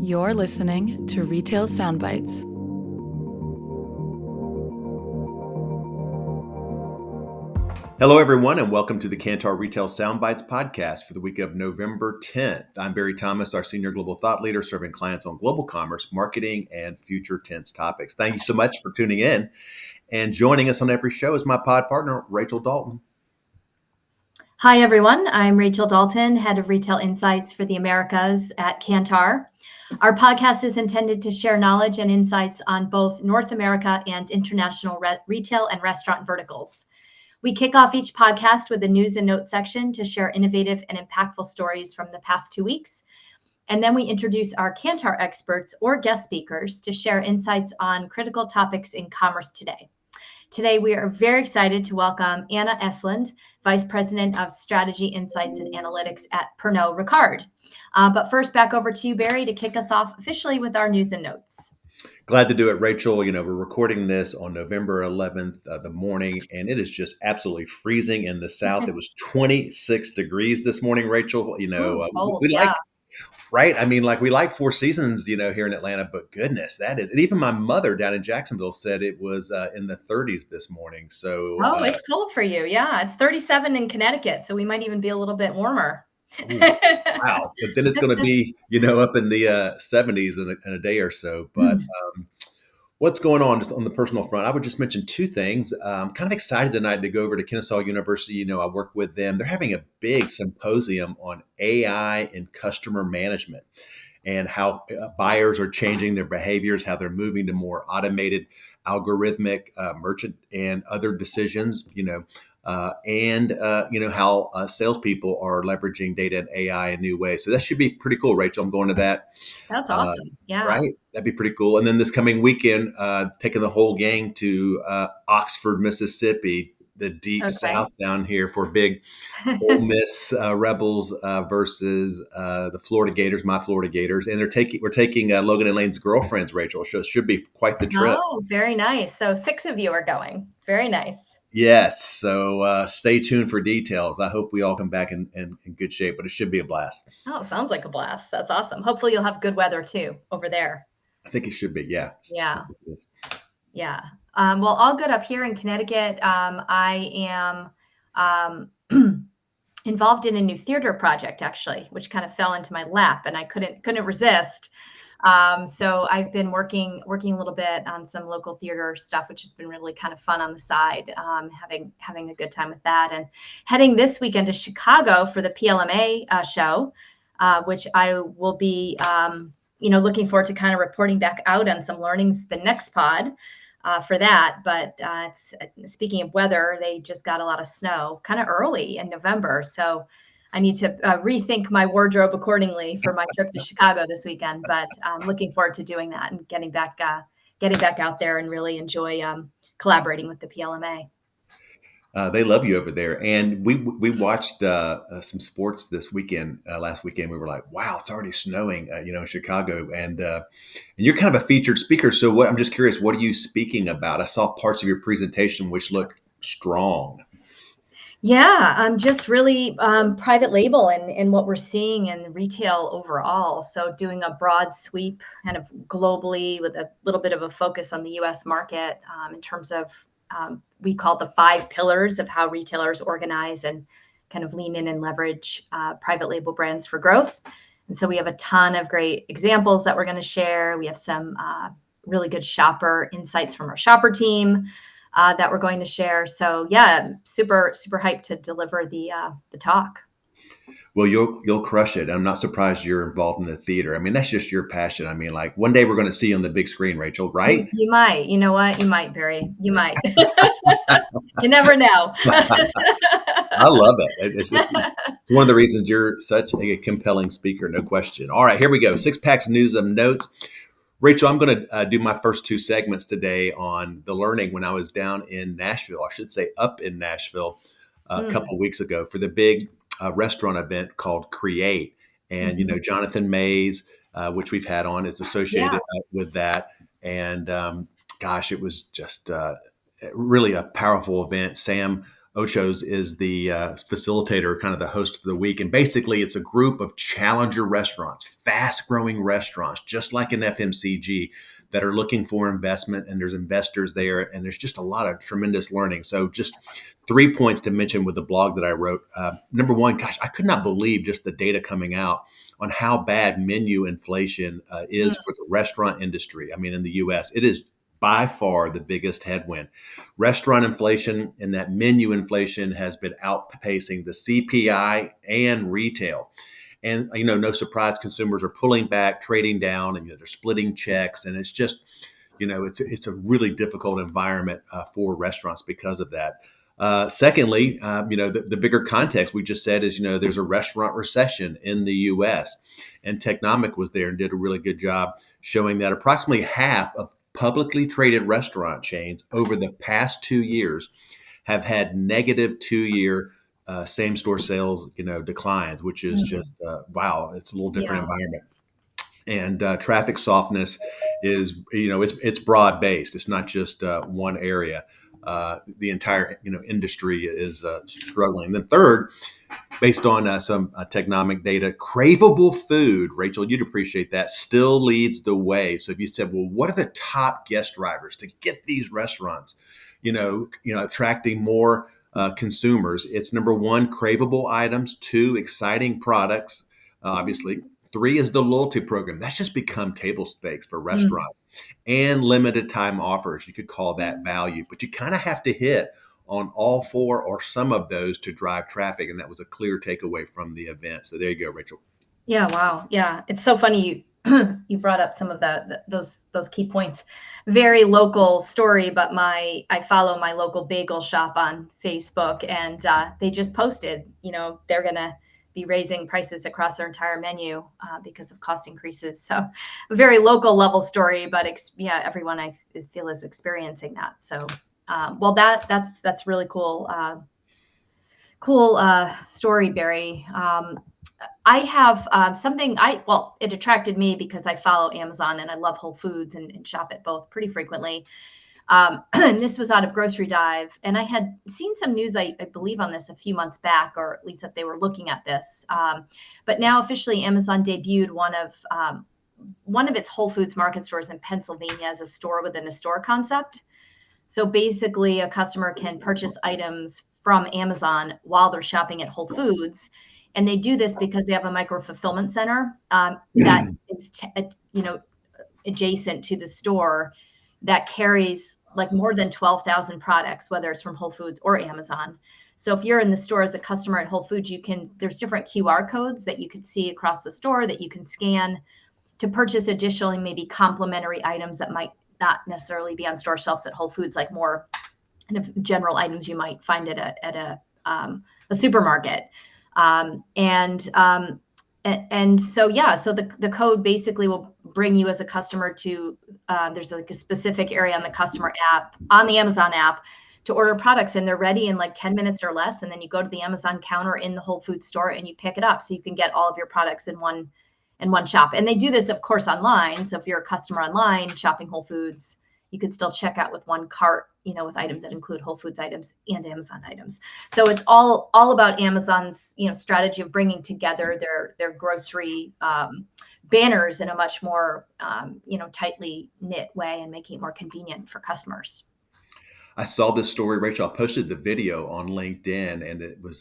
You're listening to Retail Soundbites. Hello, everyone, and welcome to the Kantar Retail Soundbites podcast for the week of November 10th. I'm Barry Thomas, our senior global thought leader, serving clients on global commerce, marketing, and future tense topics. Thank you so much for tuning in. And joining us on every show is my pod partner, Rachel Dalton. Hi, everyone. I'm Rachel Dalton, head of retail insights for the Americas at Kantar. Our podcast is intended to share knowledge and insights on both North America and international retail and restaurant verticals. We kick off each podcast with a news and notes section to share innovative and impactful stories from the past 2 weeks. And then we introduce our Kantar experts or guest speakers to share insights on critical topics in commerce today. Today, we are very excited to welcome Anna Estlund, Vice President of Strategy, Insights, and Analytics at Pernod Ricard. But first, back over to you, Barry, to kick us off officially with our news and notes. Glad to do it, Rachel. We're recording this on November 11th, the morning, and it is just absolutely freezing in the South. It was 26 degrees this morning, Rachel. Cold, we yeah. like, right? I mean, we like Four Seasons, here in Atlanta, but goodness, that is, and even my mother down in Jacksonville said it was in the 30s this morning. So, it's cold for you. Yeah, it's 37 in Connecticut, so we might even be a little bit warmer. Ooh, wow. But then it's going to be, up in the 70s in a day or so. But what's going on just on the personal front? I would just mention two things. I'm kind of excited tonight to go over to Kennesaw University. I work with them. They're having a big symposium on AI and customer management and how buyers are changing their behaviors, how they're moving to more automated, algorithmic merchant and other decisions, how salespeople are leveraging data and AI in new ways. So that should be pretty cool, Rachel. I'm going to that. That's awesome. Yeah. Right? That'd be pretty cool. And then this coming weekend, taking the whole gang to Oxford, Mississippi, the deep South down here for big Ole Miss Rebels versus the Florida Gators, my Florida Gators. And we're taking Logan and Lane's girlfriends, Rachel. So it should be quite the trip. Oh, very nice. So 6 of you are going. Very nice. Yes. So stay tuned for details. I hope we all come back in good shape, but it should be a blast. Oh, sounds like a blast. That's awesome. Hopefully you'll have good weather too over there. I think it should be. Yeah. Yeah. Yeah. Well, all good up here in Connecticut. I am involved in a new theater project, actually, which kind of fell into my lap and I couldn't resist. So I've been working a little bit on some local theater stuff, which has been really kind of fun on the side, having a good time with that, and heading this weekend to Chicago for the PLMA show, which I will be, looking forward to kind of reporting back out on some learnings the next pod for that. But speaking of weather, they just got a lot of snow kind of early in November. So I need to rethink my wardrobe accordingly for my trip to Chicago this weekend, but I'm looking forward to doing that and getting back out there and really enjoy collaborating with the PLMA. They love you over there, and we watched some sports this weekend. Last weekend, we were like, "Wow, it's already snowing," in Chicago, and you're kind of a featured speaker. So, I'm just curious, what are you speaking about? I saw parts of your presentation which look strong. Yeah, I'm just really private label and what we're seeing in retail overall. So doing a broad sweep kind of globally with a little bit of a focus on the U.S. market in terms of we call it the 5 pillars of how retailers organize and kind of lean in and leverage private label brands for growth. And so we have a ton of great examples that we're going to share. We have some really good shopper insights from our shopper team that we're going to share. So yeah, super, super hyped to deliver the talk. Well, you'll crush it. I'm not surprised you're involved in the theater. I mean, that's just your passion. I mean, one day we're going to see you on the big screen, Rachel, right? You might. You know what? You might, Barry. You might. You never know. I love it. It's one of the reasons you're such a compelling speaker, no question. All right, here we go. Six Packs News and Notes. Rachel, I'm going to do my first 2 segments today on the learning when I was down in Nashville. I should say up in Nashville a couple of weeks ago for the big restaurant event called Create. And, Jonathan Mays, which we've had on, is associated with that. And gosh, it was just really a powerful event. Sam Ocho's is the facilitator, kind of the host for the week. And basically, it's a group of challenger restaurants, fast growing restaurants, just like an FMCG, that are looking for investment. And there's investors there. And there's just a lot of tremendous learning. So, just 3 points to mention with the blog that I wrote. Number one, gosh, I could not believe just the data coming out on how bad menu inflation is for the restaurant industry. I mean, in the US, it is by far the biggest headwind. Restaurant inflation and that menu inflation has been outpacing the CPI and retail. And, no surprise, consumers are pulling back, trading down, and they're splitting checks. And it's just, it's a really difficult environment for restaurants because of that. Secondly, the bigger context we just said is, there's a restaurant recession in the U.S. And Technomic was there and did a really good job showing that approximately half of publicly traded restaurant chains over the past 2 years have had negative 2-year same-store sales, declines, which is just wow. It's a little different environment. And traffic softness is, it's broad based. It's not just one area. The entire industry is struggling. Then third, based on some Technomic data, craveable food, Rachel, you'd appreciate that, still leads the way. So if you said, well, what are the top guest drivers to get these restaurants, attracting more consumers? It's number one, craveable items. 2, exciting products, obviously. 3 is the loyalty program. That's just become table stakes for restaurants. And limited time offers. You could call that value, but you kind of have to hit on all 4 or some of those to drive traffic. And that was a clear takeaway from the event. So there you go, Rachel. Yeah. Wow. Yeah. It's so funny. You brought up some of those key points. Very local story, but I follow my local bagel shop on Facebook, and they just posted, they're going to be raising prices across their entire menu because of cost increases. So a very local level story, but everyone I feel is experiencing that. So, well, that's really cool. Cool story, Barry. I have something it attracted me because I follow Amazon and I love Whole Foods and shop at both pretty frequently. And this was out of Grocery Dive. And I had seen some news, I believe, on this a few months back, or at least that they were looking at this. But now officially Amazon debuted one of its Whole Foods market stores in Pennsylvania as a store within a store concept. So basically a customer can purchase items from Amazon while they're shopping at Whole Foods. And they do this because they have a micro fulfillment center that is, adjacent to the store that carries like more than 12,000 products, whether it's from Whole Foods or Amazon. So if you're in the store as a customer at Whole Foods, there's different QR codes that you could see across the store that you can scan to purchase additionally maybe complementary items that might not necessarily be on store shelves at Whole Foods, like more kind of general items you might find at a supermarket. So the code basically will bring you as a customer to, there's like a specific area on the customer app, on the Amazon app, to order products, and they're ready in like 10 minutes or less. And then you go to the Amazon counter in the Whole Foods store and you pick it up. So you can get all of your products in one shop. And they do this, of course, online. So if you're a customer online shopping Whole Foods, you could still check out with one cart, with items that include Whole Foods items and Amazon items. So it's all about Amazon's, strategy of bringing together their grocery banners in a much more, tightly knit way and making it more convenient for customers. I saw this story, Rachel. I posted the video on LinkedIn, and it was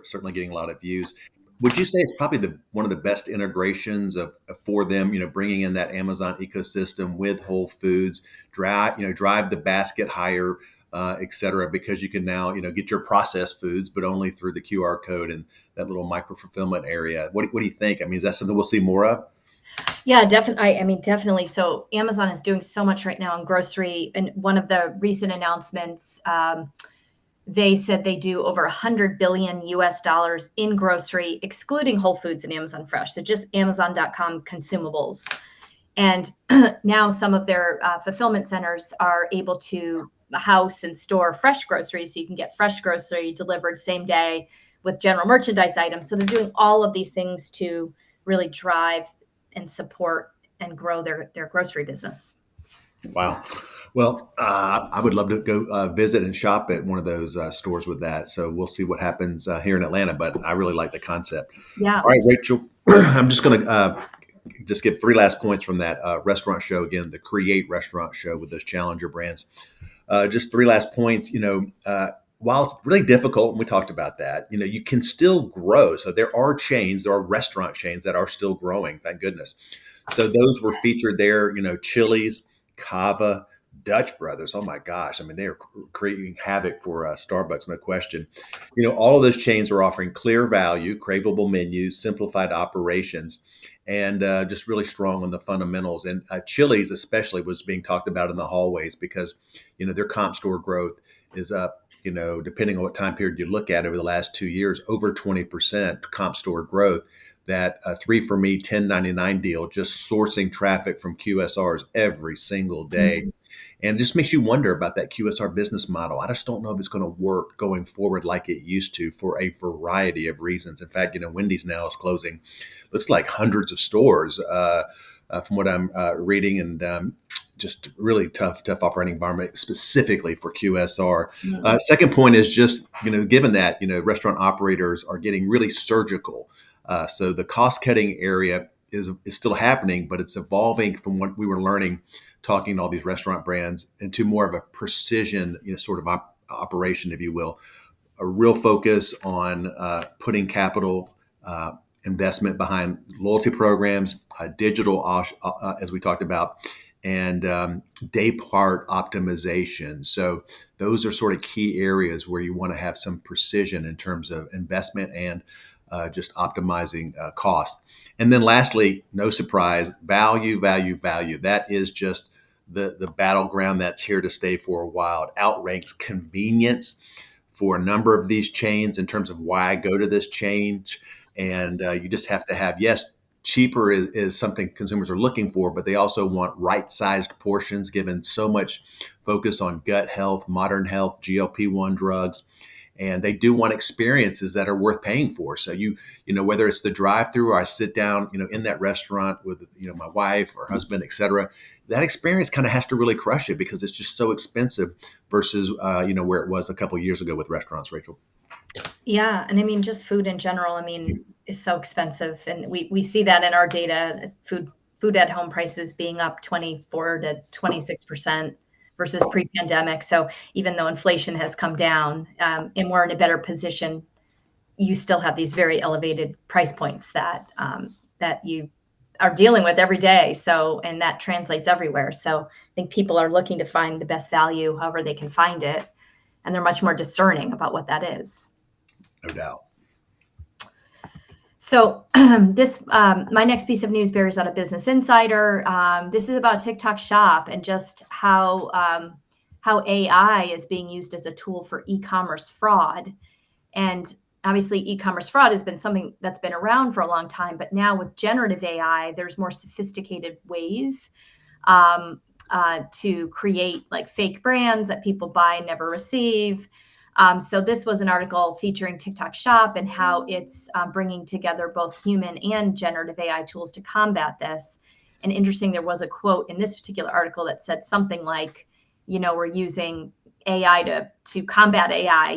certainly getting a lot of views. Would you say it's probably one of the best integrations for them, bringing in that Amazon ecosystem with Whole Foods, drive the basket higher, et cetera, because you can now, get your processed foods, but only through the QR code and that little micro fulfillment area. What do you think? I mean, is that something we'll see more of? Yeah, definitely. Definitely. So Amazon is doing so much right now in grocery. And one of the recent announcements, they said they do over $100 billion in grocery, excluding Whole Foods and Amazon Fresh. So just Amazon.com consumables. And now some of their fulfillment centers are able to house and store fresh groceries. So you can get fresh grocery delivered same day with general merchandise items. So they're doing all of these things to really drive and support and grow their grocery business. Wow. Well, I would love to go visit and shop at one of those stores with that. So we'll see what happens here in Atlanta, but I really like the concept. Yeah. All right, Rachel, I'm just going to just give three last points from that restaurant show again, the Create Restaurant Show with those challenger brands. Just three last points. While it's really difficult, and we talked about that, you can still grow. So there are chains, there are restaurant chains that are still growing. Thank goodness. So those were featured there. Chili's, Cava, Dutch Brothers. Oh my gosh! I mean, they are creating havoc for Starbucks, no question. All of those chains are offering clear value, craveable menus, simplified operations, and just really strong on the fundamentals. And Chili's, especially, was being talked about in the hallways because their comp store growth is up. Depending on what time period you look at over the last 2 years, over 20% comp store growth. That 3 for Me 10.99 deal, just sourcing traffic from QSRs every single day. Mhm. And it just makes you wonder about that QSR business model. I just don't know if it's going to work going forward like it used to for a variety of reasons. In fact, Wendy's now is closing, looks like hundreds of stores from what I'm reading, and just really tough operating environment specifically for QSR. Mhm. Second point is just, given that, restaurant operators are getting really surgical. So the cost cutting area is still happening, but it's evolving from what we were learning talking to all these restaurant brands into more of a precision, sort of operation, if you will, a real focus on putting capital investment behind loyalty programs, digital, as we talked about, and day part optimization. So those are sort of key areas where you want to have some precision in terms of investment and just optimizing cost. And then lastly, no surprise, value, value, value. That is just the battleground that's here to stay for a while. It outranks convenience for a number of these chains in terms of why I go to this chain. And you just have to have, yes, cheaper is something consumers are looking for, but they also want right-sized portions given so much focus on gut health, modern health, GLP-1 drugs. And they do want experiences that are worth paying for. So whether it's the drive-through or I sit down, in that restaurant with, my wife or husband, et cetera, that experience kind of has to really crush it because it's just so expensive versus, where it was a couple of years ago with restaurants, Rachel. Yeah, and I mean, just food in general, I mean, is so expensive, and we see that in our data, food at home prices being up 24 to 26% versus pre-pandemic. So even though inflation has come down, and we're in a better position, you still have these very elevated price points that you are dealing with every day. So, and that translates everywhere. So I think people are looking to find the best value however they can find it, and they're much more discerning about what that is. No doubt. So my next piece of news bears out of Business Insider. This is about TikTok Shop and just how AI is being used as a tool for e-commerce fraud. And obviously, e-commerce fraud has been something that's been around for a long time, but now with generative AI, there's more sophisticated ways to create like fake brands that people buy and never receive. So this was an article featuring TikTok Shop and how it's bringing together both human and generative AI tools to combat this. And interesting, there was a quote in this particular article that said something like, we're using AI to combat AI.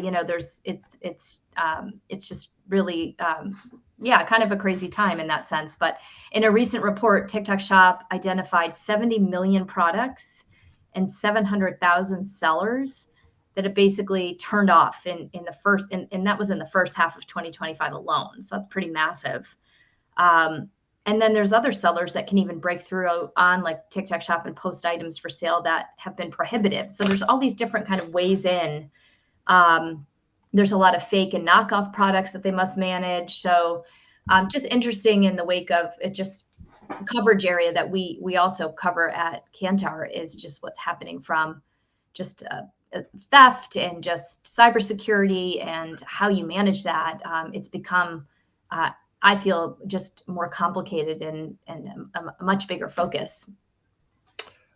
It's just really kind of a crazy time in that sense. But in a recent report, TikTok Shop identified 70 million products and 700,000 sellers that it basically turned off in the first, and that was in the first half of 2025 alone. So that's pretty massive. And then there's other sellers that can even break through on like TikTok Shop and post items for sale that have been prohibited. So there's all these different kind of ways in. There's a lot of fake and knockoff products that they must manage. So just interesting in the wake of it, just coverage area that we also cover at Kantar is just what's happening from just theft and just cybersecurity and how you manage that. It's become, I feel, just more complicated and a much bigger focus.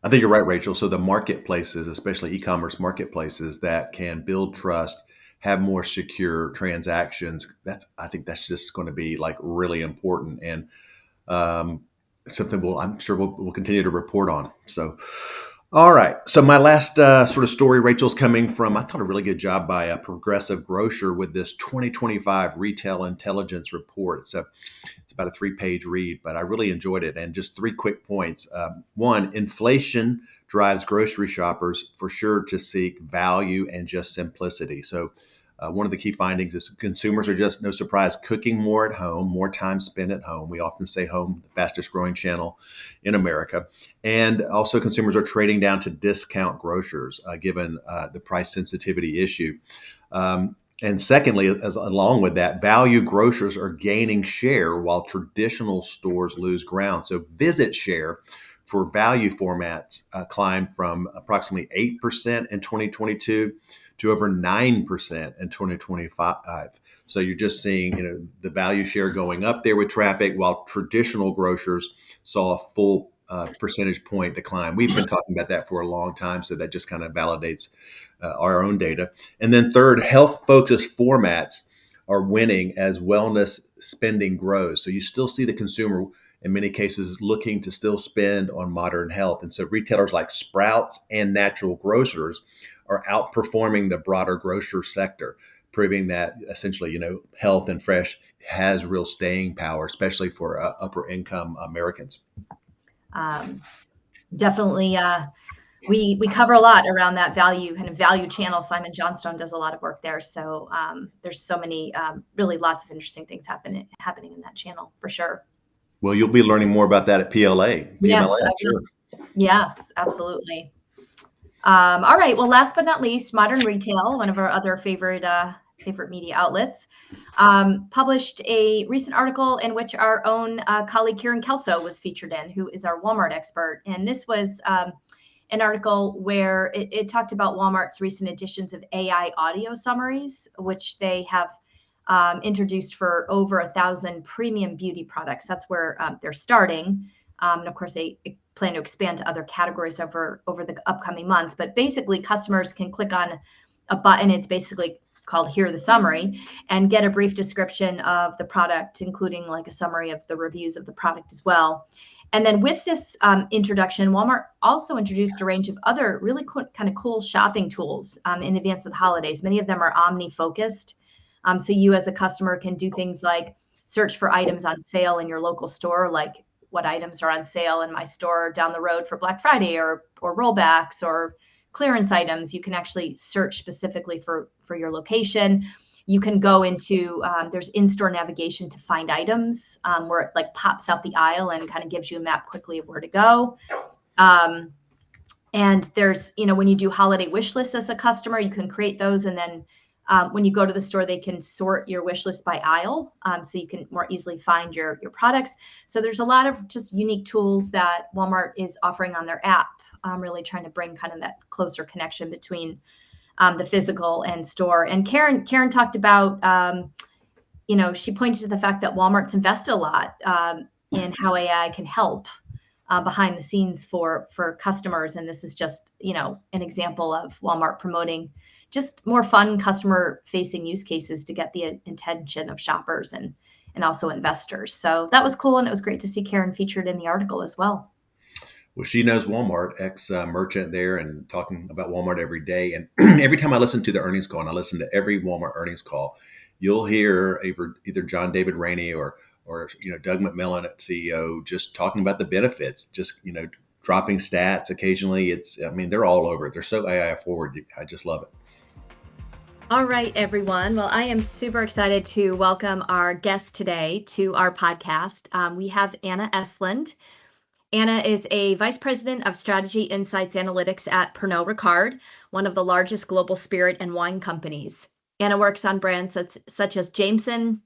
I think you're right, Rachel. So the marketplaces, especially e-commerce marketplaces that can build trust, have more secure transactions, I think that's just going to be like really important and something I'm sure we'll continue to report on. So, All right. So my last sort of story, Rachel's coming from, I thought a really good job by a progressive grocer with this 2025 Retail Intelligence Report. It's about a 3-page read, but I really enjoyed it. And just 3 quick points. One, inflation drives grocery shoppers for sure to seek value and just simplicity. So one of the key findings is consumers are just, no surprise, cooking more at home, more time spent at home. We often say home, the fastest growing channel in America. And also consumers are trading down to discount grocers, given the price sensitivity issue. And secondly, as along with that, value grocers are gaining share while traditional stores lose ground. So visit share for value formats climbed from approximately 8% in 2022 to over 9% in 2025. So you're just seeing, the value share going up there with traffic, while traditional grocers saw a full percentage point decline. We've been talking about that for a long time, so that just kind of validates our own data. And then third, health-focused formats are winning as wellness spending grows. So you still see the consumer in many cases looking to still spend on modern health. And so retailers like Sprouts and natural grocers are outperforming the broader grocer sector, proving that essentially, health and fresh has real staying power, especially for upper income Americans. Definitely, we cover a lot around that value channel. Simon Johnstone does a lot of work there. So there's so many, really lots of interesting things happening in that channel for sure. Well, you'll be learning more about that at PLA. Yes, PMLA, sure. Yes, absolutely. All right. Well, last but not least, Modern Retail, one of our other favorite media outlets, published a recent article in which our own colleague Karen Kelso was featured in, who is our Walmart expert. And this was an article where it talked about Walmart's recent additions of AI audio summaries, which they have introduced for over 1,000 premium beauty products. That's where they're starting. And of course, they plan to expand to other categories over the upcoming months. But basically, customers can click on a button. It's basically called Hear the Summary, and get a brief description of the product, including like a summary of the reviews of the product as well. And then with this introduction, Walmart also introduced a range of other really kind of cool shopping tools in advance of the holidays. Many of them are omni-focused. So you as a customer can do things like search for items on sale in your local store, like what items are on sale in my store down the road for Black Friday or rollbacks or clearance items. You can actually search specifically for your location. You can go into, there's in-store navigation to find items where it like pops out the aisle and kind of gives you a map quickly of where to go. And there's, when you do holiday wish lists as a customer, you can create those. And then when you go to the store, they can sort your wish list by aisle, so you can more easily find your products. So there's a lot of just unique tools that Walmart is offering on their app, really trying to bring kind of that closer connection between the physical and store. And Karen talked about, she pointed to the fact that Walmart's invested a lot in how AI can help behind the scenes for customers. And this is just, an example of Walmart promoting just more fun customer facing use cases to get the attention of shoppers and also investors. So that was cool. And it was great to see Karen featured in the article as well. Well, she knows Walmart, ex-merchant there, and talking about Walmart every day. And every time I listen to the earnings call, and I listen to every Walmart earnings call, you'll hear either John David Rainey or Doug McMillon, CEO, just talking about the benefits, just, dropping stats occasionally. They're all over it. They're so AI forward. I just love it. All right, everyone. Well, I am super excited to welcome our guest today to our podcast. We have Anna Estlund. Anna is a Vice President of Strategy Insights Analytics at Pernod Ricard, one of the largest global spirit and wine companies. Anna works on brands such as Jameson,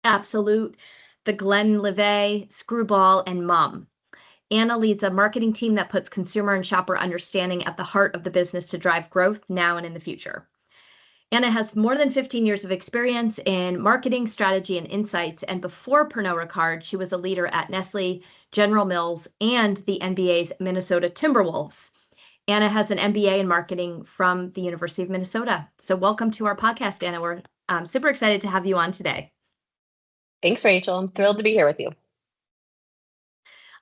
Absolute, The Glenlivet, Screwball, and Mum. Anna leads a marketing team that puts consumer and shopper understanding at the heart of the business to drive growth now and in the future. Anna has more than 15 years of experience in marketing, strategy, and insights. And before Pernod Ricard, she was a leader at Nestle, General Mills, and the NBA's Minnesota Timberwolves. Anna has an MBA in marketing from the University of Minnesota. So welcome to our podcast, Anna. We're super excited to have you on today. Thanks, Rachel. I'm thrilled to be here with you.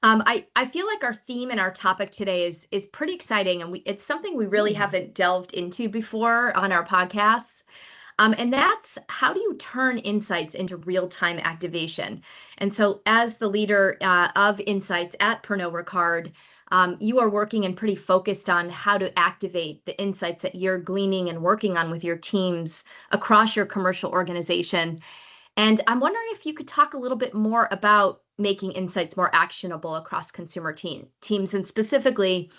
I feel like our theme and our topic today is pretty exciting, and it's something we really haven't delved into before on our podcasts. And that's how do you turn insights into real-time activation? And so, as the leader of insights at Pernod Ricard, you are working and pretty focused on how to activate the insights that you're gleaning and working on with your teams across your commercial organization. And I'm wondering if you could talk a little bit more about making insights more actionable across consumer teams, and specifically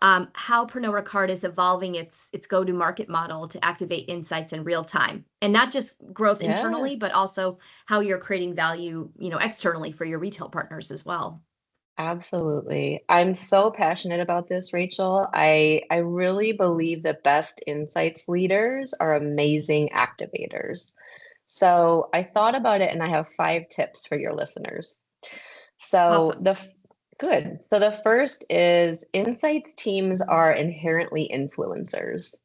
how Pernod Ricard is evolving its go-to-market model to activate insights in real time, and not just growth Yeah. internally, but also how you're creating value, externally for your retail partners as well. Absolutely. I'm so passionate about this, Rachel. I really believe the best insights leaders are amazing activators. So I thought about it and I have 5 tips for your listeners. So Awesome. good. So the first is insights teams are inherently influencers.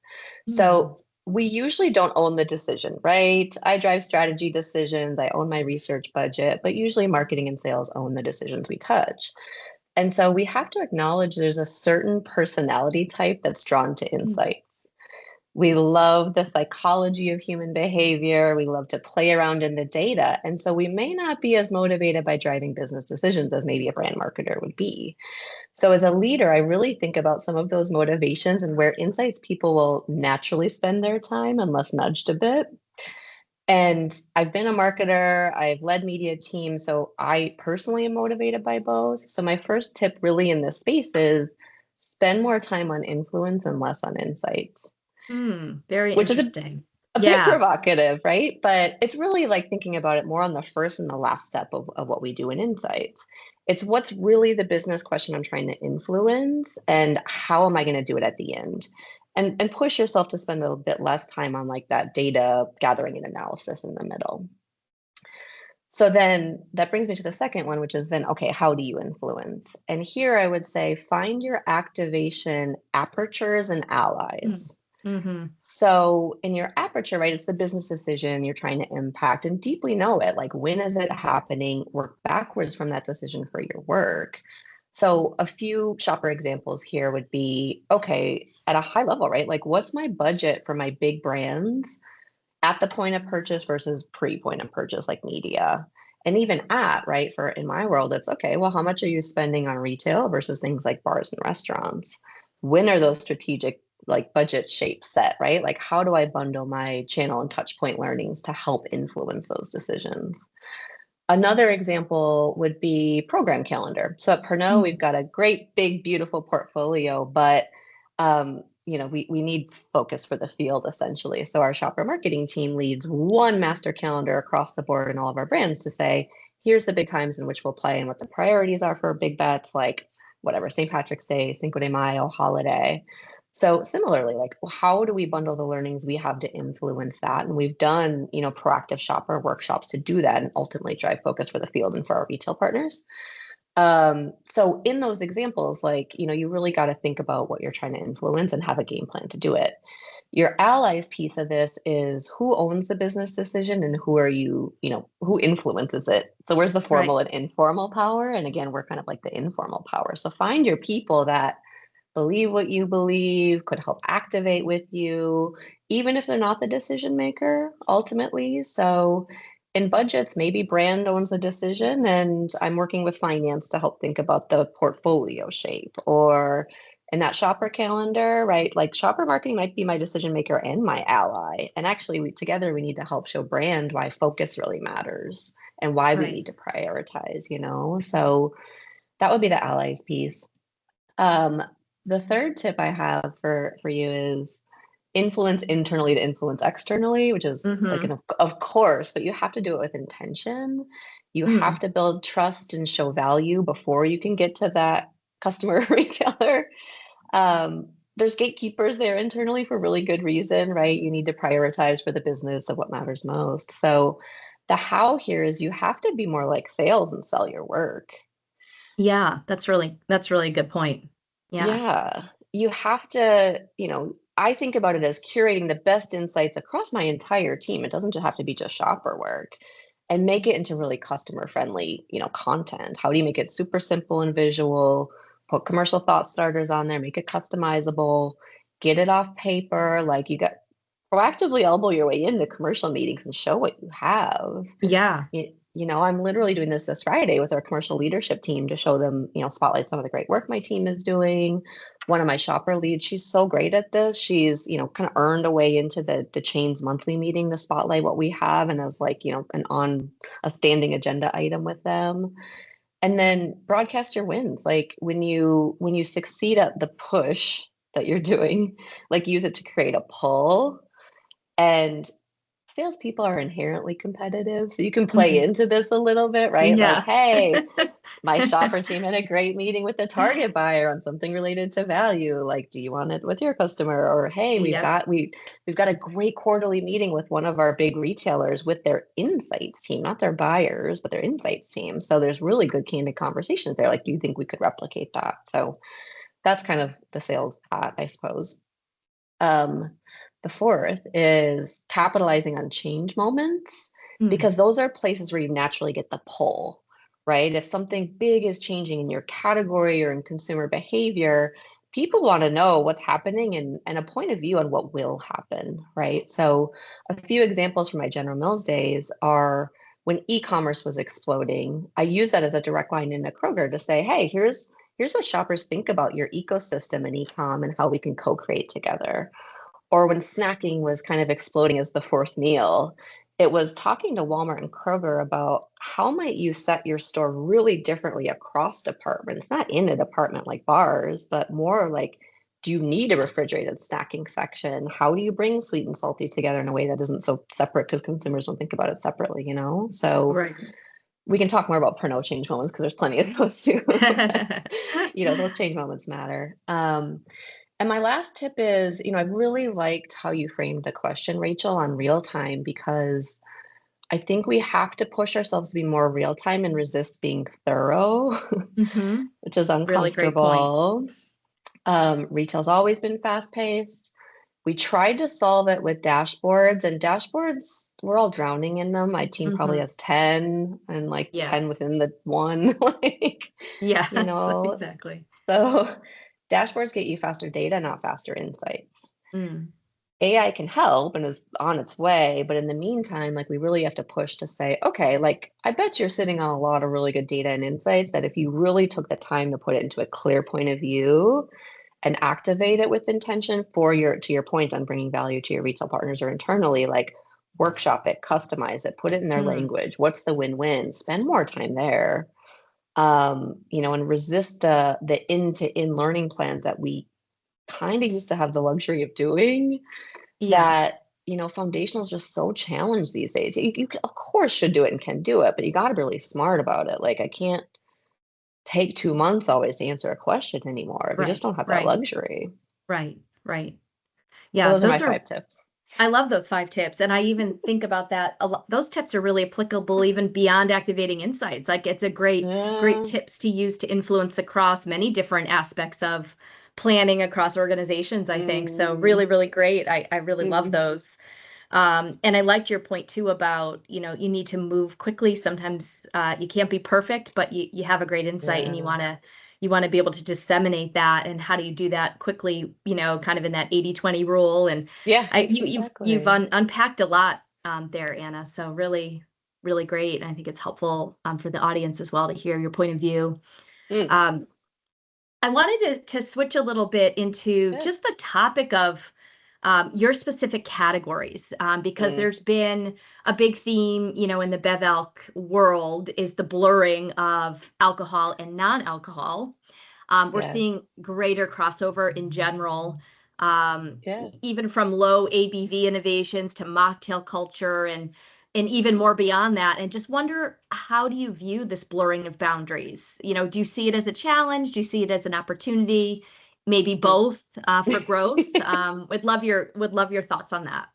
So we usually don't own the decision, right? I drive strategy decisions, I own my research budget, but usually marketing and sales own the decisions we touch. And so we have to acknowledge there's a certain personality type that's drawn to insights. We love the psychology of human behavior. We love to play around in the data. And so we may not be as motivated by driving business decisions as maybe a brand marketer would be. So as a leader, I really think about some of those motivations and where insights people will naturally spend their time unless nudged a bit. And I've been a marketer, I've led media teams, so I personally am motivated by both. So my first tip really in this space is spend more time on influence and less on insights. Very Which is interesting. a bit provocative, right? But it's really like thinking about it more on the first and the last step of what we do in insights. It's what's really the business question I'm trying to influence and how am I going to do it at the end? And push yourself to spend a little bit less time on like that data gathering and analysis in the middle. So then that brings me to the second one, which is then, okay, how do you influence? And here I would say find your activation apertures and allies. So in your aperture, right, it's the business decision you're trying to impact and deeply know it. Like, when is it happening? Work backwards from that decision for your work. So a few shopper examples here would be, okay, at a high level, right? Like, what's my budget for my big brands at the point of purchase versus pre-point of purchase, like media? And even right, for in my world, it's okay, well, how much are you spending on retail versus things like bars and restaurants? When are those strategic like budget shapes set, right? Like, how do I bundle my channel and touch point learnings to help influence those decisions? Another example would be program calendar. So at Pernod, we've got a great, big, beautiful portfolio, but we need focus for the field essentially. So our shopper marketing team leads one master calendar across the board in all of our brands to say, here's the big times in which we'll play and what the priorities are for big bets, like whatever, St. Patrick's Day, Cinco de Mayo, holiday. So similarly, like, how do we bundle the learnings we have to influence that? And we've done, proactive shopper workshops to do that and ultimately drive focus for the field and for our retail partners. So in those examples, like, you really got to think about what you're trying to influence and have a game plan to do it. Your allies piece of this is who owns the business decision and who are you, who influences it. So where's the formal and informal power? And again, we're kind of like the informal power. So find your people that believe what you believe, could help activate with you, even if they're not the decision maker ultimately. So in budgets, maybe brand owns the decision and I'm working with finance to help think about the portfolio shape. Or in that shopper calendar, right? Like, shopper marketing might be my decision maker and my ally. And actually together we need to help show brand why focus really matters and why we need to prioritize, So that would be the allies piece. The third tip I have for you is influence internally to influence externally, which is like of course, but you have to do it with intention. You have to build trust and show value before you can get to that customer retailer. There's gatekeepers there internally for really good reason, right? You need to prioritize for the business of what matters most. So the how here is you have to be more like sales and sell your work. Yeah, that's really a good point. Yeah. You have to, I think about it as curating the best insights across my entire team. It doesn't just have to be just shopper work. and make it into really customer friendly, content. How do you make it super simple and visual? Put commercial thought starters on there, make it customizable, get it off paper. Like you got proactively elbow your way into commercial meetings and show what you have. Yeah. I'm literally doing this Friday with our commercial leadership team to show them, spotlight some of the great work my team is doing. One of my shopper leads, she's so great at this. She's, kind of earned a way into the chain's monthly meeting to spotlight what we have, and as like, a standing agenda item with them. And then broadcast your wins. Like when you succeed at the push that you're doing, like use it to create a pull. And salespeople are inherently competitive, so you can play into this a little bit, right? Yeah. Like, hey, my shopper team had a great meeting with the target buyer on something related to value. Like, do you want it with your customer? Or hey, we've got a great quarterly meeting with one of our big retailers with their insights team, not their buyers, but their insights team. So there's really good candid conversations there. Like, do you think we could replicate that? So that's kind of the sales hat, I suppose. The fourth is capitalizing on change moments, because those are places where you naturally get the pull, right? If something big is changing in your category or in consumer behavior, people want to know what's happening and a point of view on what will happen, right? So a few examples from my General Mills days are when e-commerce was exploding. I use that as a direct line into Kroger to say, hey, here's what shoppers think about your ecosystem and e-com and how we can co-create together. Or when snacking was kind of exploding as the fourth meal, it was talking to Walmart and Kroger about how might you set your store really differently across departments, not in a department like bars, but more like, do you need a refrigerated snacking section? How do you bring sweet and salty together in a way that isn't so separate, because consumers don't think about it separately, So Right. we can talk more about Pernod change moments, because there's plenty of those too. Those change moments matter. And my last tip is, I really liked how you framed the question, Rachel, on real time, because I think we have to push ourselves to be more real time and resist being thorough, which is uncomfortable. Retail's always been fast paced. We tried to solve it with dashboards, and dashboards, we're all drowning in them. My team probably has 10 and like 10 within the one, Exactly. So dashboards get you faster data, not faster insights. AI can help and is on its way, but in the meantime, like we really have to push to say, okay, like I bet you're sitting on a lot of really good data and insights that if you really took the time to put it into a clear point of view and activate it with intention to your point on bringing value to your retail partners or internally, like workshop it, customize it, put it in their language. What's the win-win? Spend more time there. And resist the end-to-end learning plans that we kind of used to have the luxury of doing. That foundational is just so challenged these days. You of course should do it and can do it, but you got to be really smart about it. Like I can't take 2 months always to answer a question anymore. We just don't have that luxury. Right. Yeah, those are my 5 tips. I love those 5 tips. And I even think about that. Those tips are really applicable even beyond activating insights. Like it's a great tips to use to influence across many different aspects of planning across organizations, I think. So really, really great. I really love those. And I liked your point too about, you need to move quickly. Sometimes you can't be perfect, but you have a great insight and you want to be able to disseminate that. And how do you do that quickly, kind of in that 80-20 rule. And you've unpacked a lot there, Anna. So really, really great. And I think it's helpful for the audience as well to hear your point of view. I wanted to switch a little bit into just the topic of your specific categories, because there's been a big theme, in the BevAlc world is the blurring of alcohol and non-alcohol. We're seeing greater crossover in general, even from low ABV innovations to mocktail culture and even more beyond that. And just wonder, how do you view this blurring of boundaries? Do you see it as a challenge? Do you see it as an opportunity? Maybe both for growth. Would love your thoughts on that.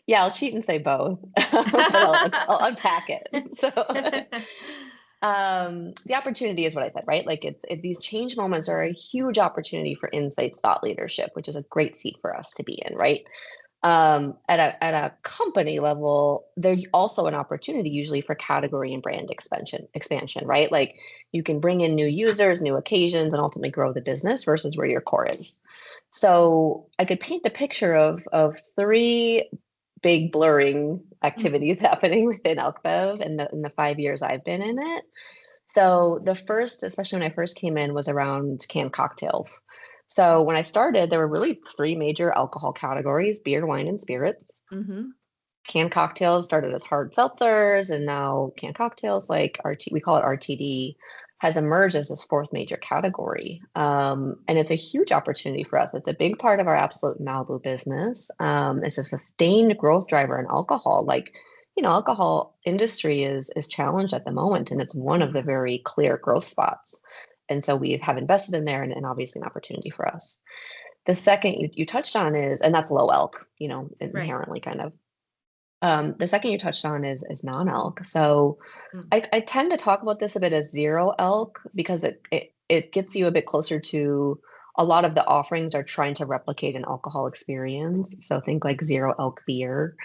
Yeah, I'll cheat and say both, but I'll unpack it. So the opportunity is what I said, right? Like these change moments are a huge opportunity for insights, thought leadership, which is a great seat for us to be in, right? At a company level, there's also an opportunity usually for category and brand expansion, right? Like you can bring in new users, new occasions, and ultimately grow the business versus where your core is. So I could paint a picture of three big blurring activities happening within AlcBev in the 5 years I've been in it. So the first, especially when I first came in, was around canned cocktails. So when I started, there were really three major alcohol categories: beer, wine, and spirits. Mm-hmm. Canned cocktails started as hard seltzers, and now canned cocktails, like we call it RTD, has emerged as this fourth major category. And it's a huge opportunity for us. It's a big part of our Absolute Malibu business. It's a sustained growth driver in alcohol. Like, alcohol industry is challenged at the moment, and it's one of the very clear growth spots. And so we have invested in there, and obviously an opportunity for us. The second you touched on is, and that's low elk, inherently kind of. The second you touched on is non-elk. So I tend to talk about this a bit as zero elk because it gets you a bit closer to a lot of the offerings are trying to replicate an alcohol experience. So think like zero elk beer.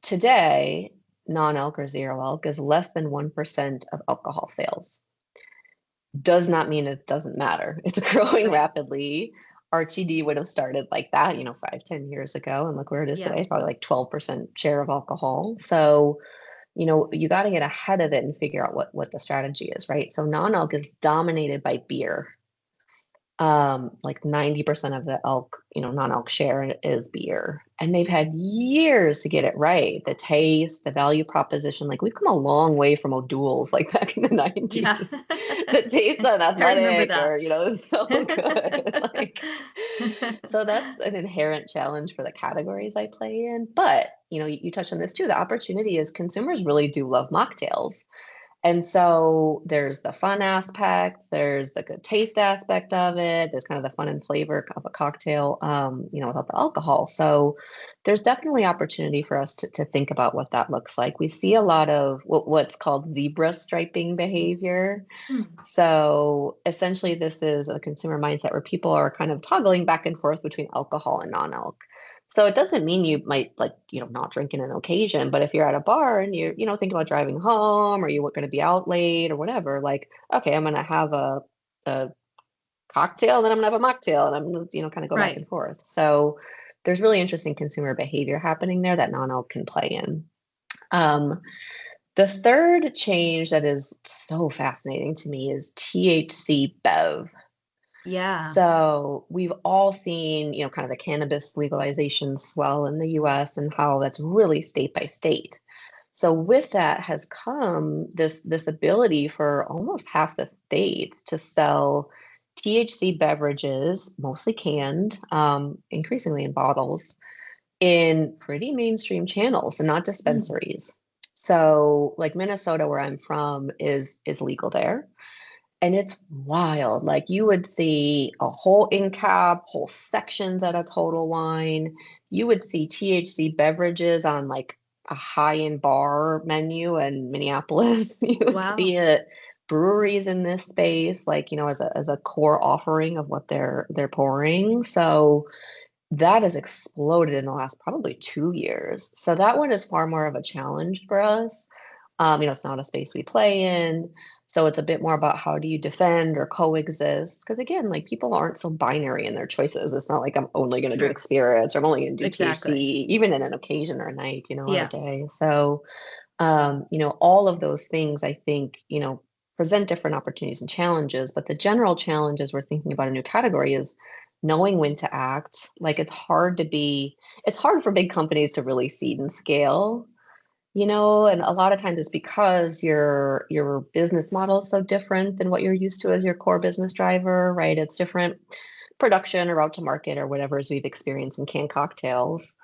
Today, non-elk or zero elk is less than 1% of alcohol sales. Does not mean it doesn't matter. It's growing rapidly. RTD would have started like that, 5-10 years ago. And look where it is today, probably like 12% share of alcohol. So, you got to get ahead of it and figure out what the strategy is, right? So non-elk is dominated by beer. Like 90% of the elk, non-elk share is beer. And they've had years to get it right. The taste, the value proposition, like we've come a long way from O'Doul's like back in the 90s. Yeah. The taste on Athletic or, so good. So that's an inherent challenge for the categories I play in. But, you touched on this too. The opportunity is consumers really do love mocktails. And so there's the fun aspect, there's the good taste aspect of it, there's kind of the fun and flavor of a cocktail, without the alcohol. So there's definitely opportunity for us to think about what that looks like. We see a lot of what's called zebra striping behavior. So essentially this is a consumer mindset where people are kind of toggling back and forth between alcohol and non-alc. So it doesn't mean you might not drink in an occasion, but if you're at a bar and you're, thinking about driving home or you're going to be out late or whatever, like, okay, I'm going to have a cocktail, then I'm going to have a mocktail, and I'm going to, kind of go back and forth. So there's really interesting consumer behavior happening there that non-alc can play in. The third change that is so fascinating to me is THC Bev. Yeah. So we've all seen, kind of the cannabis legalization swell in the US and how that's really state by state. So with that has come this ability for almost half the states to sell THC beverages, mostly canned, increasingly in bottles, in pretty mainstream channels and not dispensaries. So like Minnesota, where I'm from, is legal there. And it's wild. Like you would see a whole in cap, whole sections at a Total Wine. You would see THC beverages on like a high-end bar menu in Minneapolis. You would see it breweries in this space, like, as a core offering of what they're pouring. So that has exploded in the last probably 2 years. So that one is far more of a challenge for us. It's not a space we play in. So it's a bit more about how do you defend or coexist? Because again, like people aren't so binary in their choices. It's not like I'm only going to drink spirits or I'm only going to do THC, even in an occasion or a night, or a day. So, all of those things, I think, present different opportunities and challenges. But the general challenge as we're thinking about a new category is knowing when to act. Like it's hard for big companies to really seed and scale. And a lot of times it's because your business model is so different than what you're used to as your core business driver, right? It's different production or route to market or whatever as we've experienced in canned cocktails.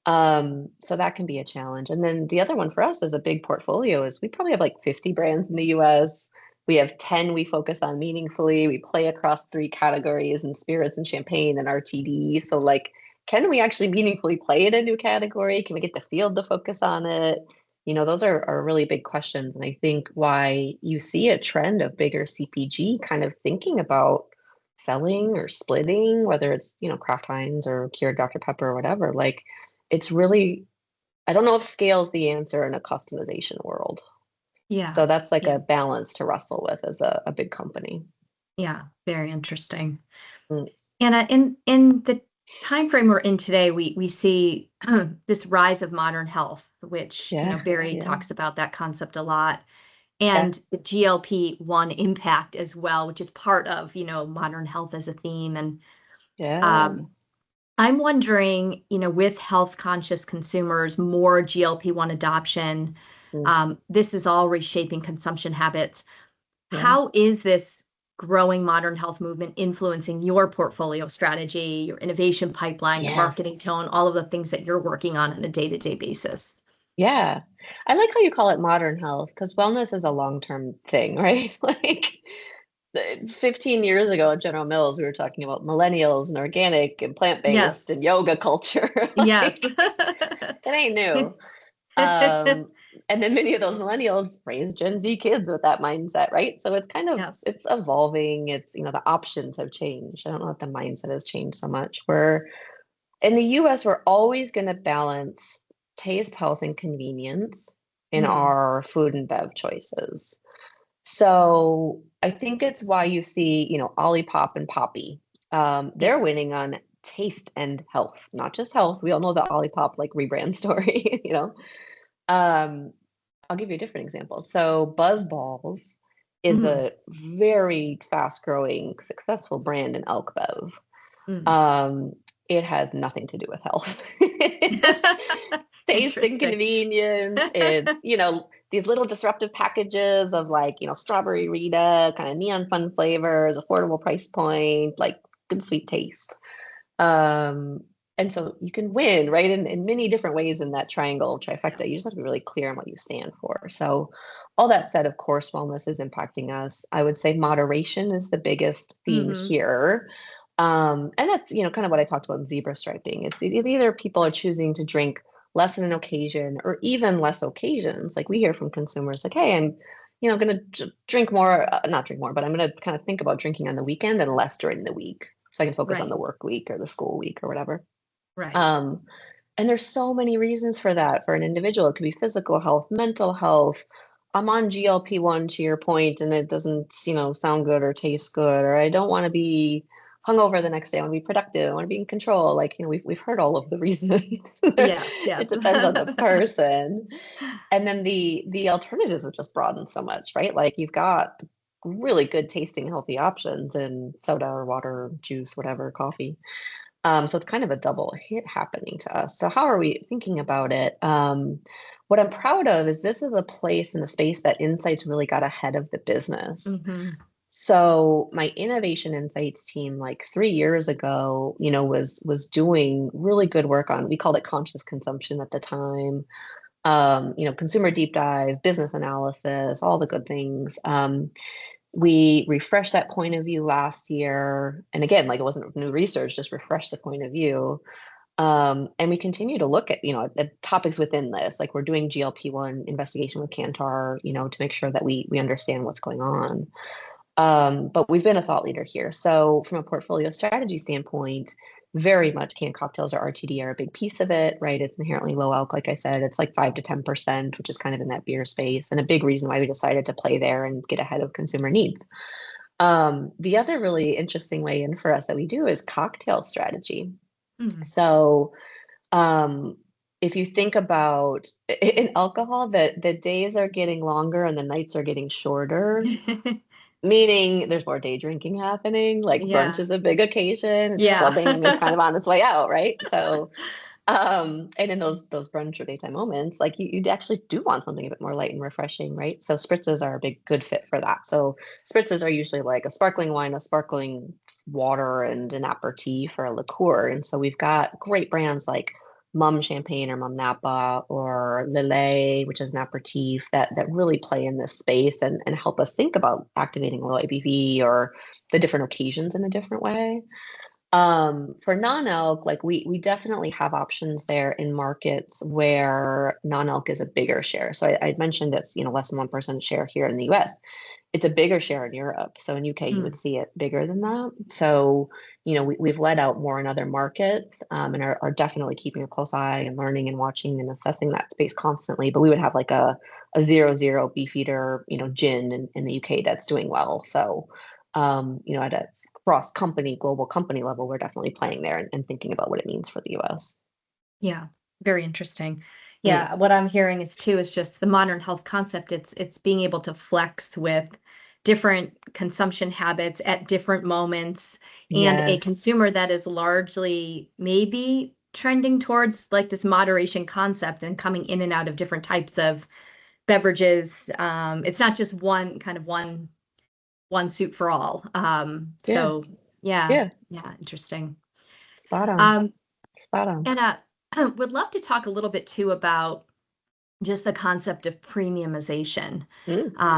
So that can be a challenge. And then the other one for us as a big portfolio is we probably have like 50 brands in the US. We have 10 we focus on meaningfully. We play across 3 categories in spirits and champagne and RTD. So like, can we actually meaningfully play in a new category? Can we get the field to focus on it? Those are really big questions. And I think why you see a trend of bigger CPG kind of thinking about selling or splitting, whether it's, Kraft Heinz or Keurig Dr. Pepper or whatever. Like, it's really, I don't know if scale is the answer in a customization world. Yeah. So that's like Yeah. a balance to wrestle with as a big company. Yeah. Very interesting. Mm. Anna, in the time frame we're in today, we see this rise of modern health, which Barry talks about that concept a lot, and the GLP-1 impact as well, which is part of modern health as a theme. And I'm wondering, with health conscious consumers, more GLP-1 adoption, this is all reshaping consumption habits. How is this growing modern health movement influencing your portfolio strategy, your innovation pipeline, your marketing tone, all of the things that you're working on a day-to-day basis? Yeah. I like how you call it modern health, because wellness is a long-term thing, right? Like 15 years ago at General Mills, we were talking about millennials and organic and plant-based and yoga culture. Yes. It ain't new. And then many of those millennials raised Gen Z kids with that mindset, right? So it's kind of, it's evolving. It's, the options have changed. I don't know if the mindset has changed so much. Where in the US, we're always going to balance taste, health, and convenience in our food and bev choices. So I think it's why you see, Olipop and Poppy. They're winning on taste and health, not just health. We all know the Olipop like rebrand story, I'll give you a different example. So Buzz Balls is a very fast growing, successful brand in elk bev. It has nothing to do with health. Taste and convenience. It's, these little disruptive packages of like, strawberry Rita, kind of neon fun flavors, affordable price point, like good sweet taste. And so you can win, right, in many different ways in that triangle trifecta. You just have to be really clear on what you stand for. So all that said, of course, wellness is impacting us. I would say moderation is the biggest theme here. And that's, kind of what I talked about in zebra striping. It's either people are choosing to drink less in an occasion or even less occasions. Like we hear from consumers like, hey, I'm, going to drink more, not drink more, but I'm going to kind of think about drinking on the weekend and less during the week. So I can focus on the work week or the school week or whatever. Right. And there's so many reasons for that for an individual. It could be physical health, mental health. I'm on GLP-1 to your point, and it doesn't, sound good or taste good, or I don't want to be hungover the next day. I want to be productive. I want to be in control. Like, we've heard all of the reasons. It depends on the person. And then the alternatives have just broadened so much, right? Like you've got really good tasting, healthy options in soda or water, juice, whatever, coffee. So it's kind of a double hit happening to us. So how are we thinking about it? What I'm proud of is this is a place in the space that Insights really got ahead of the business. So my innovation insights team, like 3 years ago, was doing really good work on, we called it conscious consumption at the time. Consumer deep dive, business analysis, all the good things. We refreshed that point of view last year. And again, like it wasn't new research, just refresh the point of view. And we continue to look at topics within this, like we're doing GLP-1 investigation with Kantar, to make sure that we understand what's going on. But we've been a thought leader here. So from a portfolio strategy standpoint, very much canned cocktails or RTD are a big piece of it, right? It's inherently low alc, like I said, it's like 5 to 10%, which is kind of in that beer space, and a big reason why we decided to play there and get ahead of consumer needs. The other really interesting way in for us that we do is cocktail strategy. So if you think about in alcohol, the days are getting longer and the nights are getting shorter. Meaning there's more day drinking happening, like brunch is a big occasion. Clubbing is kind of on its way out, right? So, and in those brunch or daytime moments, like you actually do want something a bit more light and refreshing, right? So spritzes are a big good fit for that. So spritzes are usually like a sparkling wine, a sparkling water, and an aperitif for a liqueur. And so we've got great brands like Mum Champagne or Mum Napa or Lillet, which is an aperitif that really play in this space and help us think about activating low ABV or the different occasions in a different way. For non-alc, like we definitely have options there in markets where non-alc is a bigger share. So I mentioned it's less than 1% share here in the US. it's a bigger share in Europe. So in UK, you would see it bigger than that. So, we've let out more in other markets, and are definitely keeping a close eye and learning and watching and assessing that space constantly. But we would have like a 0.0 Beefeater, gin in the UK that's doing well. So, at a global company level, we're definitely playing there and thinking about what it means for the US. Yeah, very interesting. Yeah, what I'm hearing is just the modern health concept. It's being able to flex with different consumption habits at different moments, and a Yes. consumer that is largely maybe trending towards like this moderation concept and coming in and out of different types of beverages. It's not just one suit for all. So yeah, interesting. Spot on. Spot on. And would love to talk a little bit too about just the concept of premiumization,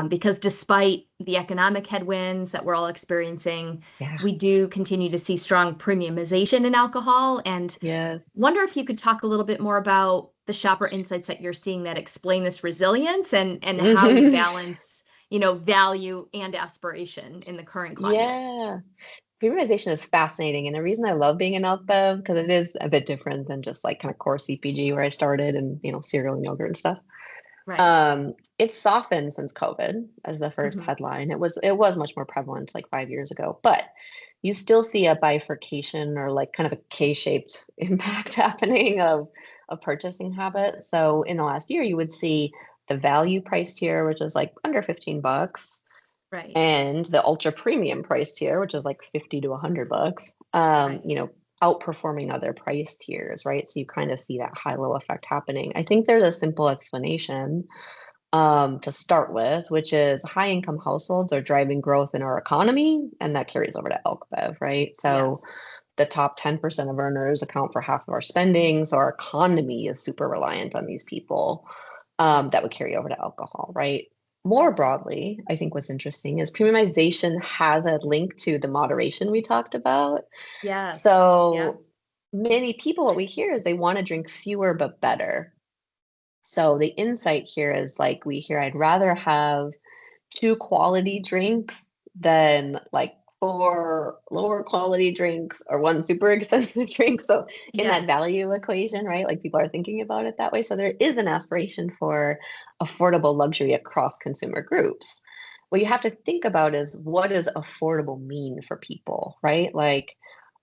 because despite the economic headwinds that we're all experiencing, we do continue to see strong premiumization in alcohol. And wonder if you could talk a little bit more about the shopper insights that you're seeing that explain this resilience and how you balance, value and aspiration in the current climate. Yeah. Premiumization is fascinating. And the reason I love being an Elk Bev, because it is a bit different than just like kind of core CPG where I started and, cereal and yogurt and stuff. Right. It's softened since COVID as the first headline. It was much more prevalent like 5 years ago, but you still see a bifurcation or like kind of a K-shaped impact happening of purchasing habits. So in the last year, you would see the value price tier, which is like under $15. Right. And the ultra premium price tier, which is like $50 to $100, outperforming other price tiers, right? So you kind of see that high-low effect happening. I think there's a simple explanation to start with, which is high-income households are driving growth in our economy, and that carries over to Elk Bev, right? So the top 10% of earners account for half of our spending, so our economy is super reliant on these people. That would carry over to alcohol, right? More broadly, I think what's interesting is premiumization has a link to the moderation we talked about. Yes. So many people, what we hear is they want to drink fewer but better. So the insight here is like we hear, I'd rather have 2 quality drinks than like 4 lower quality drinks or 1 super expensive drink. So in that value equation, right? Like people are thinking about it that way. So there is an aspiration for affordable luxury across consumer groups. What you have to think about is what does affordable mean for people, right? Like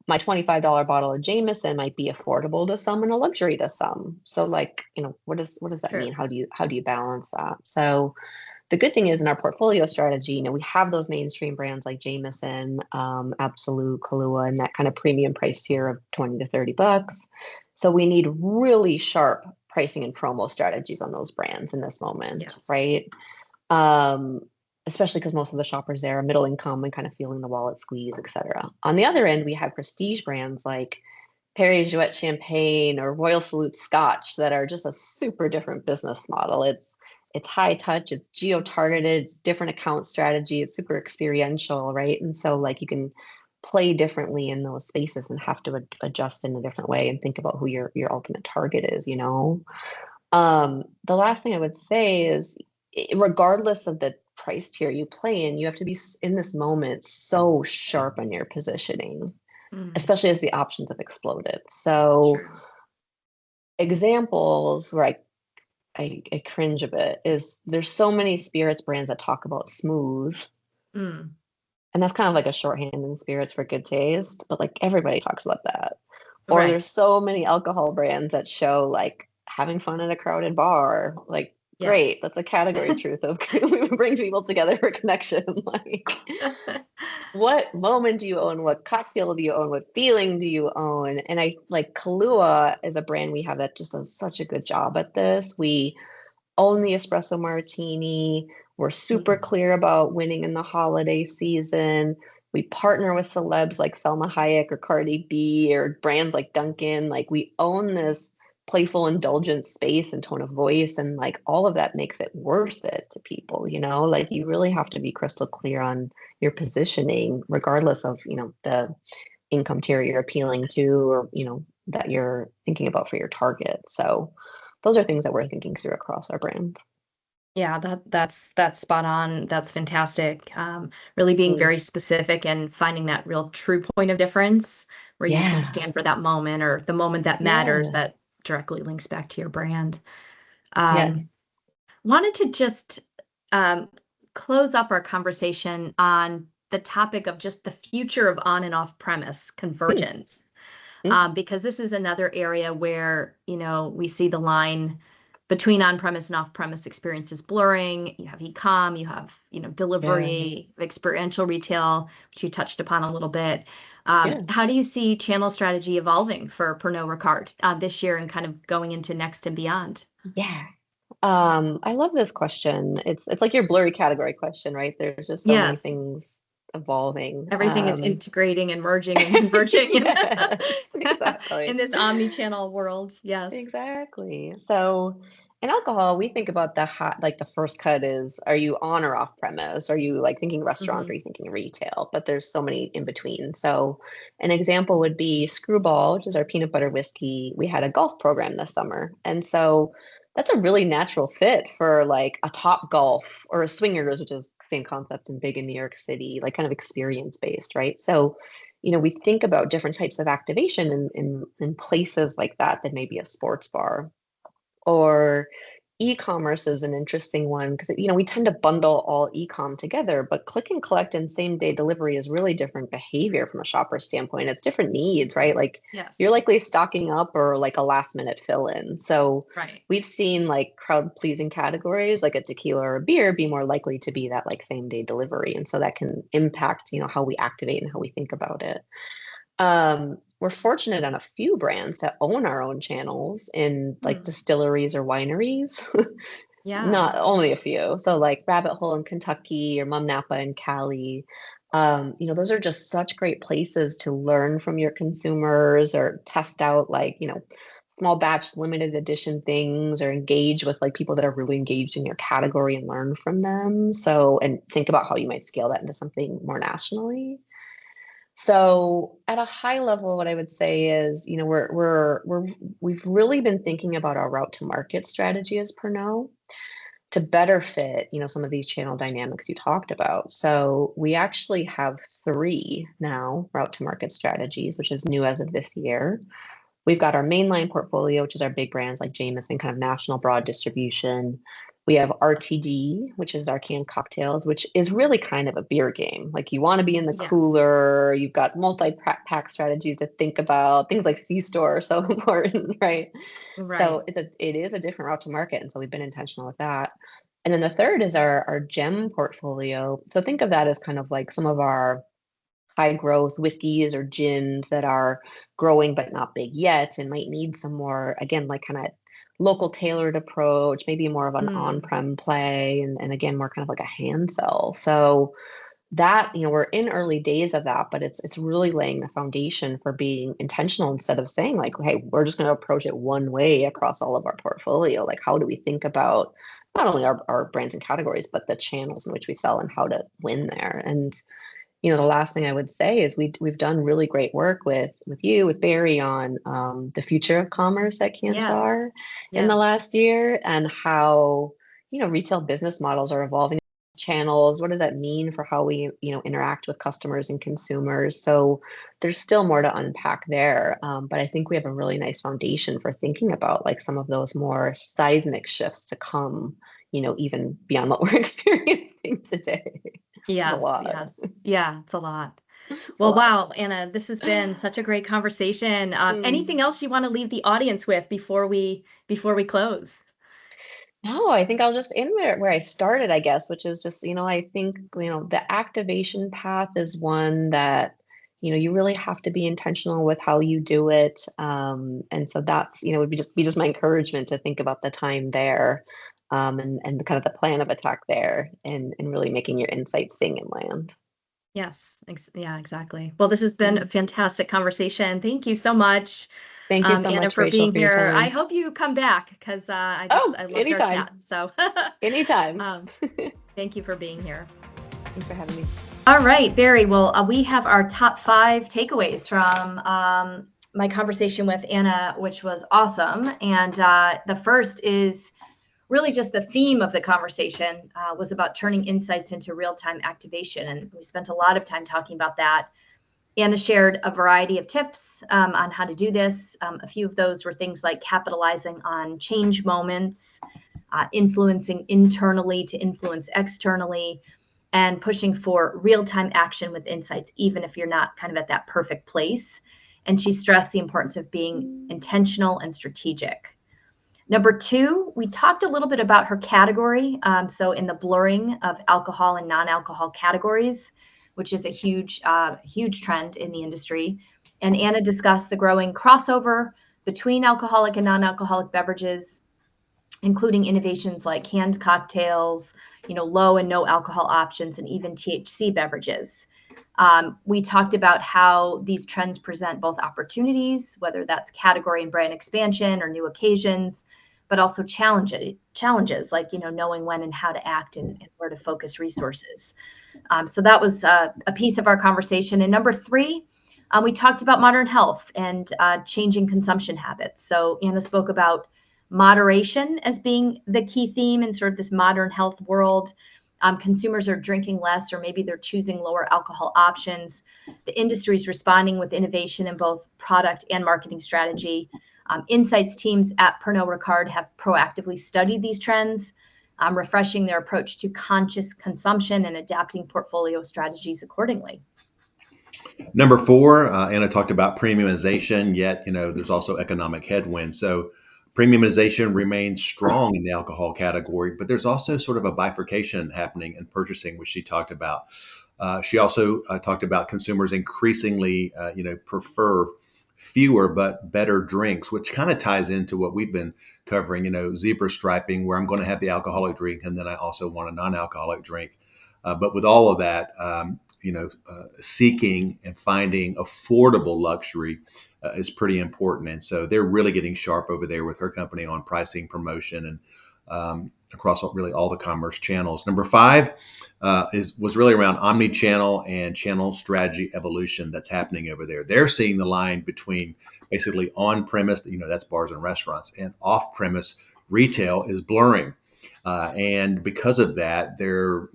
my $25 bottle of Jameson might be affordable to some and a luxury to some. So like, what does that mean? How do you balance that? So the good thing is in our portfolio strategy, we have those mainstream brands like Jameson, Absolute, Kahlua, and that kind of premium price tier of $20 to $30. So we need really sharp pricing and promo strategies on those brands in this moment, right? Especially because most of the shoppers there are middle income and kind of feeling the wallet squeeze, et cetera. On the other end, we have prestige brands like Perrier Jouet Champagne or Royal Salute Scotch that are just a super different business model. It's high touch, it's geo-targeted, it's different account strategy, it's super experiential, right? And so like you can play differently in those spaces and have to adjust in a different way and think about who your ultimate target is, The last thing I would say is regardless of the price tier you play in, you have to be in this moment so sharp on your positioning, especially as the options have exploded. So examples where I cringe a bit is there's so many spirits brands that talk about smooth. And that's kind of like a shorthand in spirits for good taste, but like everybody talks about that. Or there's so many alcohol brands that show like having fun at a crowded bar. Like, great, that's a category truth of brings people together for connection. Like, what moment do you own? What cocktail do you own? What feeling do you own? And I like Kahlua is a brand we have that just does such a good job at this. We own the espresso martini. We're super clear about winning in the holiday season. We partner with celebs like Selma Hayek or Cardi B or brands like Dunkin'. Like we own this playful, indulgent space and tone of voice. And like all of that makes it worth it to people, like you really have to be crystal clear on your positioning, regardless of, the income tier you're appealing to or, that you're thinking about for your target. So those are things that we're thinking through across our brands. Yeah, that's spot on. That's fantastic. Really being Mm. very specific and finding that real true point of difference where you can Yeah. stand for that moment or the moment that matters Yeah. that directly links back to your brand. Yes. Wanted to just um, close up our conversation on the topic of just the future of on and off premise convergence, Mm. because this is another area where, we see the line between on-premise and off-premise experiences blurring. You have e-com, you have, Yeah. delivery, experiential retail, which you touched upon a little bit. Yeah. How do you see channel strategy evolving for Pernod Ricard this year and kind of going into next and beyond? Yeah. I love this question. It's like your blurry category question, right? There's just so many Yes, things evolving. everything is integrating and merging and converging Yes, exactly. in this omni-channel world. Yes. Exactly. So in alcohol, we think about like the first cut is, are you on or off premise? Are you like thinking restaurants? Are Mhm. you thinking retail? But there's so many in between. So an example would be Screwball, which is our peanut butter whiskey. We had a golf program this summer. And so that's a really natural fit for like a Top Golf or a Swingers, which is same concept and big in New York City, like kind of experience based, right? So we think about different types of activation in places like that may be a sports bar. Or e-commerce is an interesting one because we tend to bundle all e-com together, but click and collect and same day delivery is really different behavior from a shopper standpoint. It's different needs, right? Like you're Yes. likely stocking up or like a last minute fill in. So Right. we've seen like crowd pleasing categories like a tequila or a beer be more likely to be that like same day delivery. And so that can impact, how we activate and how we think about it. We're fortunate on a few brands to own our own channels in like Hmm. distilleries or wineries. Yeah. Not only a few. So like Rabbit Hole in Kentucky or Mum Napa in Cali. Those are just such great places to learn from your consumers or test out like, small batch limited edition things or engage with like people that are really engaged in your category and learn from them. So, and think about how you might scale that into something more nationally. So at a high level, what I would say is, we've really been thinking about our route to market strategy as Pernod to better fit, some of these channel dynamics you talked about. So we actually have 3 now route to market strategies, which is new as of this year. We've got our mainline portfolio, which is our big brands like Jameson, kind of national broad distribution. We have RTD, which is our canned cocktails, which is really kind of a beer game. Like you want to be in the Yes. cooler. You've got multi-pack strategies to think about. Things like C-store are so important, right? Right. So it is a different route to market. And so we've been intentional with that. And then the third is our gem portfolio. So think of that as kind of like some of our high growth whiskeys or gins that are growing but not big yet and might need some more, again, like kind of local tailored approach, maybe more of an on-prem play and again, more kind of like a hand sell. So that, we're in early days of that, but it's really laying the foundation for being intentional instead of saying like, hey, we're just going to approach it one way across all of our portfolio. Like, how do we think about not only our brands and categories, but the channels in which we sell and how to win there? And the last thing I would say is we've done really great work with Barry on the future of commerce at Yes. Kantar in the Yes. last year and how retail business models are evolving channels. What does that mean for how we interact with customers and consumers? So there's still more to unpack there, but I think we have a really nice foundation for thinking about like some of those more seismic shifts to come. Even beyond what we're experiencing today. It's a Yes. lot. Yes. Yeah, it's a lot. It's a Well, lot. wow, Anna, this has been such a great conversation. Anything else you want to leave the audience with before we close? No, I think I'll just end where I started, I guess, which is just, I think, the activation path is one that, you really have to be intentional with how you do it. And so that's, would be just my encouragement to think about the time there, and kind of the plan of attack there and really making your insights sing and land. Yes. Yeah, exactly. Well, this has been a fantastic conversation. Thank you so much, Thank you so Anna, much, for Rachel, being for your here. I time. hope you come back because I Oh, loved our anytime. chat. So Anytime. thank you for being here. Thanks for having me. All right, Barry. Well, we have our top 5 takeaways from my conversation with Anna, which was awesome. And the first is really just the theme of the conversation was about turning insights into real-time activation. And we spent a lot of time talking about that. Anna shared a variety of tips on how to do this. A few of those were things like capitalizing on change moments, influencing internally to influence externally, and pushing for real-time action with insights, even if you're not kind of at that perfect place. And she stressed the importance of being intentional and strategic. Number 2, we talked a little bit about her category. So in the blurring of alcohol and non-alcohol categories, which is a huge trend in the industry. And Anna discussed the growing crossover between alcoholic and non-alcoholic beverages, including innovations like canned cocktails, low and no alcohol options, and even THC beverages. We talked about how these trends present both opportunities, whether that's category and brand expansion or new occasions, but also challenges like, knowing when and how to act and where to focus resources. So that was a piece of our conversation. And number 3, we talked about modern health and changing consumption habits. So Anna spoke about moderation as being the key theme in sort of this modern health world. Consumers are drinking less, or maybe they're choosing lower alcohol options. The industry is responding with innovation in both product and marketing strategy. Insights teams at Pernod Ricard have proactively studied these trends, refreshing their approach to conscious consumption and adapting portfolio strategies accordingly. Number 4, Anna talked about premiumization, yet, there's also economic headwinds. So premiumization remains strong in the alcohol category, but there's also sort of a bifurcation happening in purchasing, which she talked about. She also talked about consumers increasingly, prefer fewer but better drinks, which kind of ties into what we've been covering, zebra striping, where I'm going to have the alcoholic drink and then I also want a non-alcoholic drink. But with all of that, seeking and finding affordable luxury is pretty important. And so they're really getting sharp over there with her company on pricing, promotion, and across really all the commerce channels. Number 5 was really around omni-channel and channel strategy evolution that's happening over there. They're seeing the line between basically on-premise, that's bars and restaurants, and off-premise retail is blurring. And because of that, they're,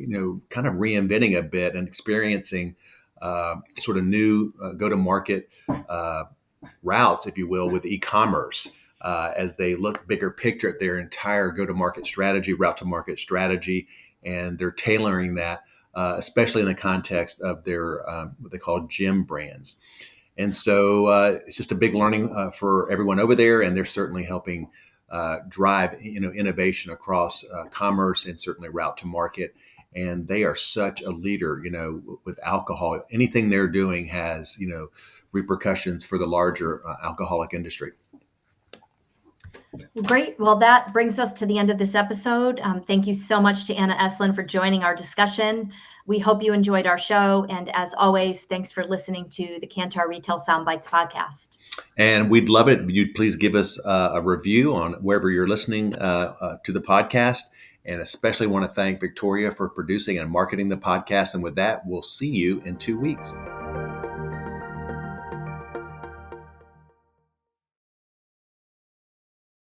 kind of reinventing a bit and experiencing sort of new go-to-market routes, if you will, with e-commerce as they look bigger picture at their entire go-to-market strategy, route-to-market strategy, and they're tailoring that, especially in the context of their what they call gym brands. And so it's just a big learning for everyone over there, and they're certainly helping drive innovation across commerce and certainly route to market. And they are such a leader, with alcohol. Anything they're doing has repercussions for the larger alcoholic industry. Great. Well, that brings us to the end of this episode. Thank you so much to Anna Estlund for joining our discussion. We hope you enjoyed our show. And as always, thanks for listening to the Kantar Retail Soundbites podcast. And we'd love it if you'd please give us a review on wherever you're listening to the podcast. And especially want to thank Victoria for producing and marketing the podcast. And with that, we'll see you in 2 weeks.